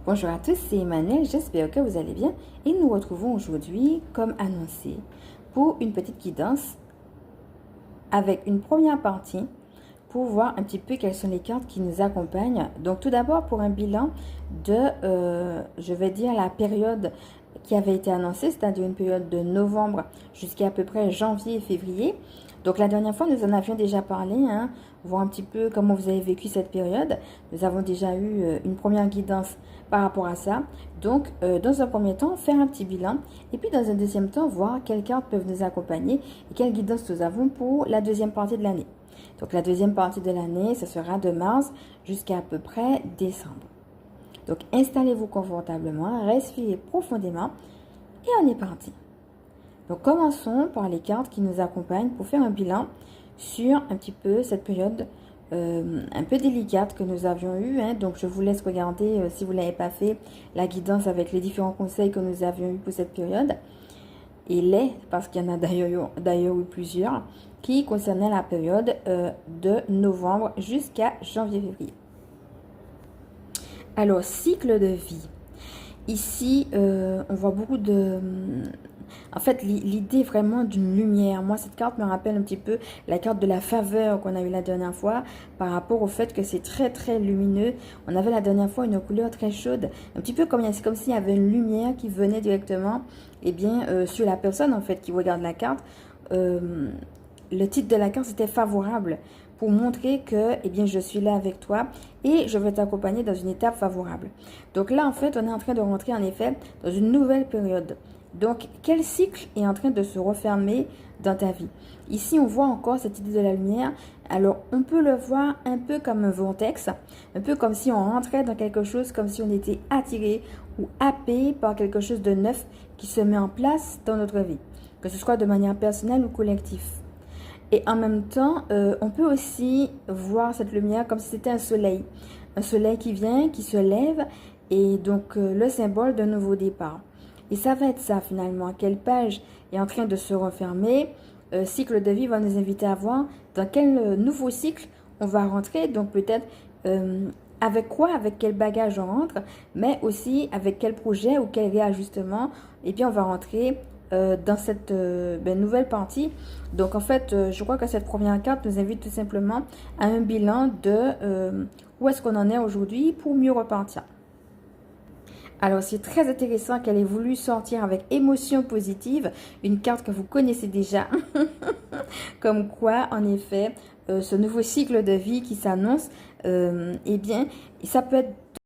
Bonjour à tous, c'est Emmanuel, j'espère que vous allez bien et nous retrouvons aujourd'hui, comme annoncé, pour une petite guidance avec une première partie pour voir un petit peu quelles sont les cartes qui nous accompagnent. Donc tout d'abord pour un bilan de, je vais dire, la période qui avait été annoncée, c'est-à-dire une période de novembre jusqu'à peu près janvier et février. Donc la dernière fois, nous en avions déjà parlé, voir un petit peu comment vous avez vécu cette période. Nous avons déjà eu une première guidance par rapport à ça. Donc, dans un premier temps, faire un petit bilan. Et puis, dans un deuxième temps, voir quelles cartes peuvent nous accompagner et quelle guidance nous avons pour la deuxième partie de l'année. Donc, la deuxième partie de l'année, ce sera de mars jusqu'à peu près décembre. Donc, installez-vous confortablement, respirez profondément et on est parti. Donc, commençons par les cartes qui nous accompagnent pour faire un bilan sur un petit peu cette période un peu délicate que nous avions eue. Donc, je vous laisse regarder, si vous ne l'avez pas fait, la guidance avec les différents conseils que nous avions eus pour cette période. Et parce qu'il y en a d'ailleurs eu plusieurs, qui concernaient la période de novembre jusqu'à janvier-février. Alors, cycle de vie. Ici, on voit beaucoup de... En fait, l'idée vraiment d'une lumière. Moi, cette carte me rappelle un petit peu la carte de la faveur qu'on a eu la dernière fois par rapport au fait que c'est très, très lumineux. On avait la dernière fois une couleur très chaude. Un petit peu comme, c'est comme s'il y avait une lumière qui venait directement sur la personne, en fait, qui regarde la carte. Le titre de la carte, c'était favorable pour montrer que, je suis là avec toi et je vais t'accompagner dans une étape favorable. Donc là, en fait, on est en train de rentrer, en effet, dans une nouvelle période. Donc, quel cycle est en train de se refermer dans ta vie? Ici, on voit encore cette idée de la lumière. Alors, on peut le voir un peu comme un vortex, un peu comme si on rentrait dans quelque chose, comme si on était attiré ou happé par quelque chose de neuf qui se met en place dans notre vie, que ce soit de manière personnelle ou collective. Et en même temps, on peut aussi voir cette lumière comme si c'était un soleil qui vient, qui se lève, et donc le symbole d'un nouveau départ. Et ça va être ça finalement, quelle page est en train de se refermer. Cycle de vie va nous inviter à voir dans quel nouveau cycle on va rentrer. Donc peut-être avec quoi, avec quel bagage on rentre, mais aussi avec quel projet ou quel réajustement, on va rentrer dans cette nouvelle partie. Donc en fait, je crois que cette première carte nous invite tout simplement à un bilan de où est-ce qu'on en est aujourd'hui pour mieux repartir. Alors, c'est très intéressant qu'elle ait voulu sortir avec émotion positive, une carte que vous connaissez déjà. Comme quoi, en effet, ce nouveau cycle de vie qui s'annonce, ça peut être